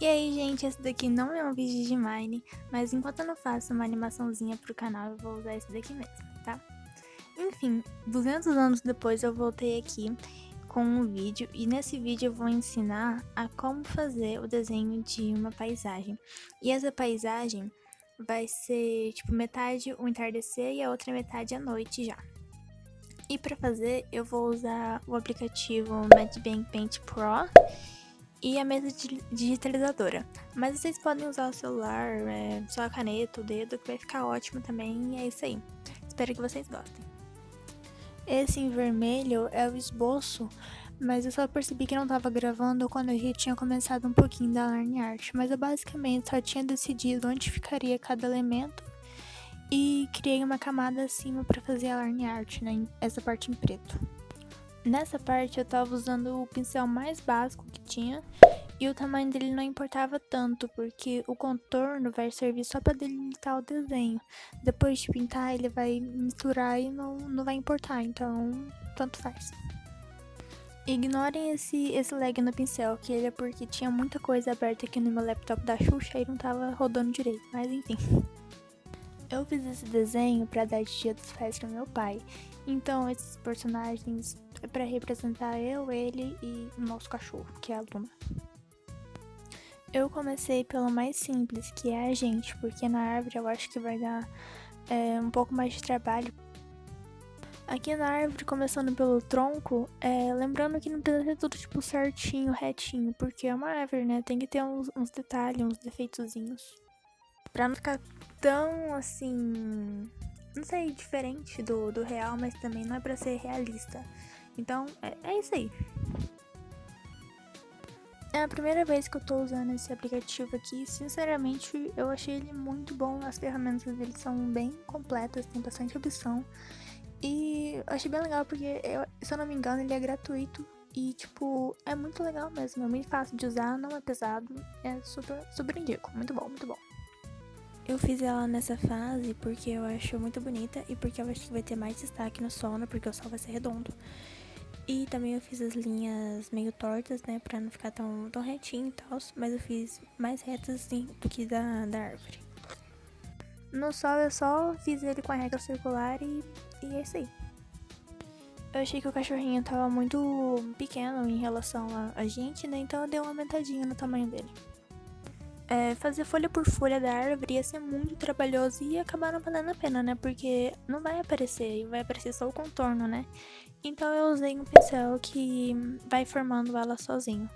E aí, gente, esse daqui não é um vídeo de Mine, mas enquanto eu não faço uma animaçãozinha pro canal, eu vou usar esse daqui mesmo, tá? Enfim, 200 anos depois eu voltei aqui com um vídeo, e nesse vídeo eu vou ensinar a como fazer o desenho de uma paisagem. E essa paisagem vai ser, tipo, metade o entardecer e a outra metade a noite já. E pra fazer, eu vou usar o aplicativo Medbang Paint Pro e a mesa digitalizadora. Mas vocês podem usar o celular, só a caneta, o dedo, que vai ficar ótimo também, e é isso aí. Espero que vocês gostem. Esse em vermelho é o esboço, mas eu só percebi que não estava gravando quando eu já tinha começado um pouquinho da Line Art. Mas eu basicamente só tinha decidido onde ficaria cada elemento e criei uma camada acima para fazer a Line Art, né, essa parte em preto. Nessa parte eu tava usando o pincel mais básico que tinha e o tamanho dele não importava tanto, porque o contorno vai servir só para delimitar o desenho. Depois de pintar ele vai misturar e não vai importar, então tanto faz. Ignorem esse lag no pincel, que ele é porque tinha muita coisa aberta aqui no meu laptop da Xuxa e não tava rodando direito, mas enfim. Eu fiz esse desenho para dar de Dia dos Pais pro meu pai, então esses personagens é para representar eu, ele e o nosso cachorro, que é a Luna. Eu comecei pelo mais simples, que é a gente, porque na árvore eu acho que vai dar um pouco mais de trabalho. Aqui na árvore, começando pelo tronco, lembrando que não precisa ser tudo tipo certinho, retinho, porque é uma árvore, né? Tem que ter uns detalhes, uns defeitozinhos. Pra não ficar tão assim, não sei, diferente do real, mas também não é pra ser realista. Então, é isso aí. É a primeira vez que eu tô usando esse aplicativo aqui. Sinceramente, eu achei ele muito bom. As ferramentas dele são bem completas, tem bastante opção. E eu achei bem legal porque, se eu não me engano, ele é gratuito. E, tipo, é muito legal mesmo. É muito fácil de usar, não é pesado. É super indico. Muito bom, muito bom. Eu fiz ela nessa fase porque eu acho muito bonita e porque eu acho que vai ter mais destaque no sono, porque o sol vai ser redondo. E também eu fiz as linhas meio tortas, né, pra não ficar tão retinho e tal, mas eu fiz mais retas assim do que da árvore. No sol eu só fiz ele com a regra circular e é isso aí. Eu achei que o cachorrinho tava muito pequeno em relação a gente, né, então eu dei uma aumentadinha no tamanho dele. Fazer folha por folha da árvore ia ser muito trabalhoso e acabar não valendo a pena, né? Porque não vai aparecer, vai aparecer só o contorno, né? Então eu usei um pincel que vai formando ela sozinho.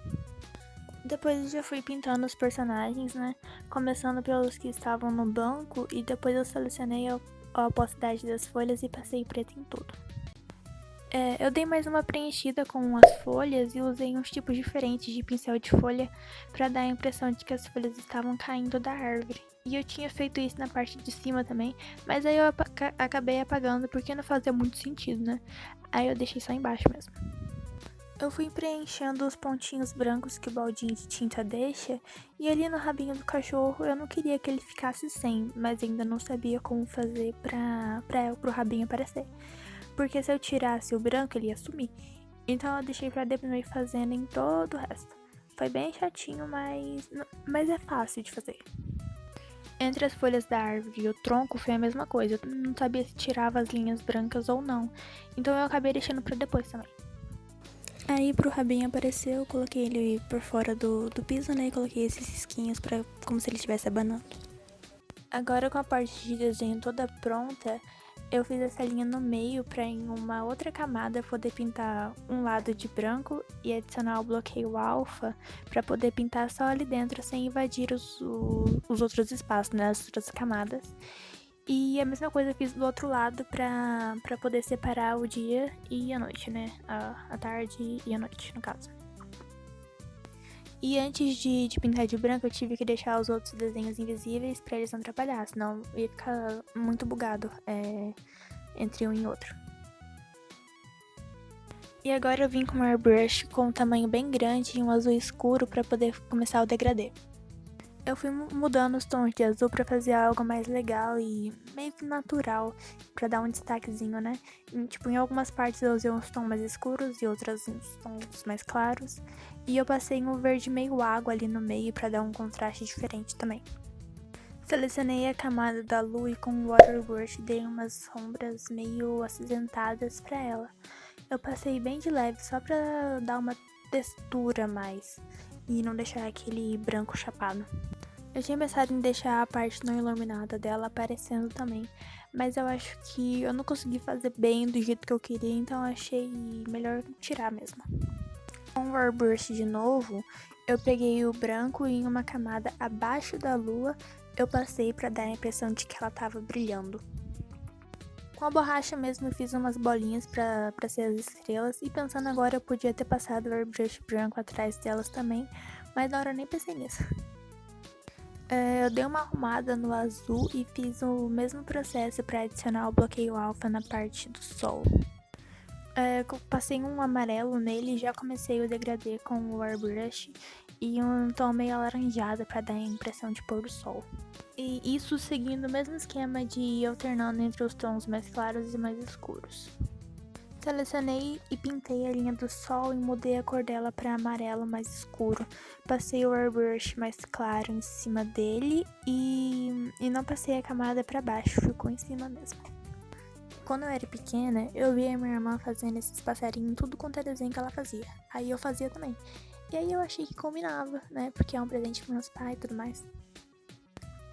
Depois eu já fui pintando os personagens, né? Começando pelos que estavam no banco e depois eu selecionei a opacidade das folhas e passei preto em tudo. Eu dei mais uma preenchida com as folhas e usei uns tipos diferentes de pincel de folha para dar a impressão de que as folhas estavam caindo da árvore. E eu tinha feito isso na parte de cima também, mas aí eu acabei apagando porque não fazia muito sentido, né? Aí eu deixei só embaixo mesmo. Eu fui preenchendo os pontinhos brancos que o baldinho de tinta deixa, e ali no rabinho do cachorro eu não queria que ele ficasse sem, mas ainda não sabia como fazer pro rabinho aparecer. Porque se eu tirasse o branco, ele ia sumir. Então eu deixei pra depois ir fazendo em todo o resto. Foi bem chatinho, mas é fácil de fazer. Entre as folhas da árvore e o tronco foi a mesma coisa. Eu não sabia se tirava as linhas brancas ou não. Então eu acabei deixando pra depois também. Aí pro rabinho aparecer, eu coloquei ele por fora do piso, né? E coloquei esses risquinhos como se ele estivesse abanando. Agora com a parte de desenho toda pronta, eu fiz essa linha no meio para em uma outra camada poder pintar um lado de branco e adicionar o bloqueio alfa para poder pintar só ali dentro sem invadir os outros espaços, né, as outras camadas. E a mesma coisa eu fiz do outro lado para poder separar o dia e a noite, né, a tarde e a noite no caso. E antes de pintar de branco, eu tive que deixar os outros desenhos invisíveis pra eles não atrapalhar, senão ia ficar muito bugado entre um e outro. E agora eu vim com um airbrush com um tamanho bem grande e um azul escuro pra poder começar o degradê. Eu fui mudando os tons de azul pra fazer algo mais legal e meio que natural, pra dar um destaquezinho, né? Tipo, em algumas partes eu usei uns tons mais escuros e outras uns tons mais claros. E eu passei um verde meio água ali no meio pra dar um contraste diferente também. Selecionei a camada da lua e com o waterbrush dei umas sombras meio acinzentadas pra ela. Eu passei bem de leve só pra dar uma textura a mais e não deixar aquele branco chapado. Eu tinha pensado em deixar a parte não iluminada dela aparecendo também, mas eu acho que eu não consegui fazer bem do jeito que eu queria, então eu achei melhor tirar mesmo. Com o airbrush de novo, eu peguei o branco e em uma camada abaixo da lua eu passei para dar a impressão de que ela estava brilhando. Com a borracha mesmo eu fiz umas bolinhas para ser as estrelas e pensando agora eu podia ter passado o airbrush branco atrás delas também, mas na hora eu nem pensei nisso. Eu dei uma arrumada no azul e fiz o mesmo processo para adicionar o bloqueio alfa na parte do sol. Eu passei um amarelo nele e já comecei o degradê com o airbrush e um tom meio alaranjado para dar a impressão de pôr do sol. E isso seguindo o mesmo esquema de ir alternando entre os tons mais claros e mais escuros. Selecionei e pintei a linha do sol e mudei a cor dela para amarelo mais escuro. Passei o airbrush mais claro em cima dele e não passei a camada para baixo, ficou em cima mesmo. Quando eu era pequena, eu via minha irmã fazendo esses passarinhos, tudo quanto é desenho que ela fazia. Aí eu fazia também. E aí eu achei que combinava, né? Porque é um presente para meus pais e tudo mais.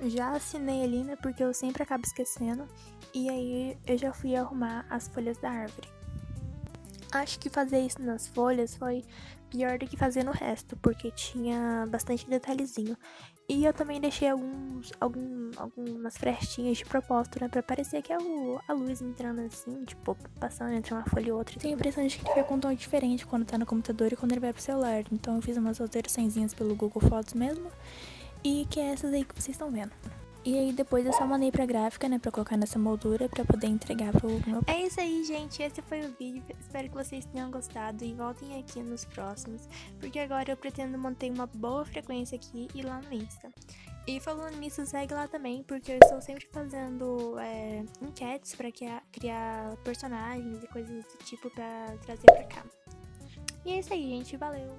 Já assinei ali, né? Porque eu sempre acabo esquecendo. E aí eu já fui arrumar as folhas da árvore. Acho que fazer isso nas folhas foi pior do que fazer no resto, porque tinha bastante detalhezinho. E eu também deixei algumas frestinhas de propósito, né? Pra parecer que é a luz entrando assim, tipo, passando entre uma folha e outra. E tenho a impressão de que ele fica com um tom diferente quando tá no computador e quando ele vai pro celular. Então eu fiz umas alteraçõezinhas pelo Google Fotos mesmo. E que é essas aí que vocês estão vendo. E aí depois eu só mandei pra gráfica, né, pra colocar nessa moldura pra poder entregar pro meu pai. É isso aí, gente, esse foi o vídeo, espero que vocês tenham gostado e voltem aqui nos próximos, porque agora eu pretendo manter uma boa frequência aqui e lá no Insta. E falando nisso, segue lá também, porque eu estou sempre fazendo enquetes pra criar personagens e coisas do tipo pra trazer pra cá. E é isso aí, gente, valeu!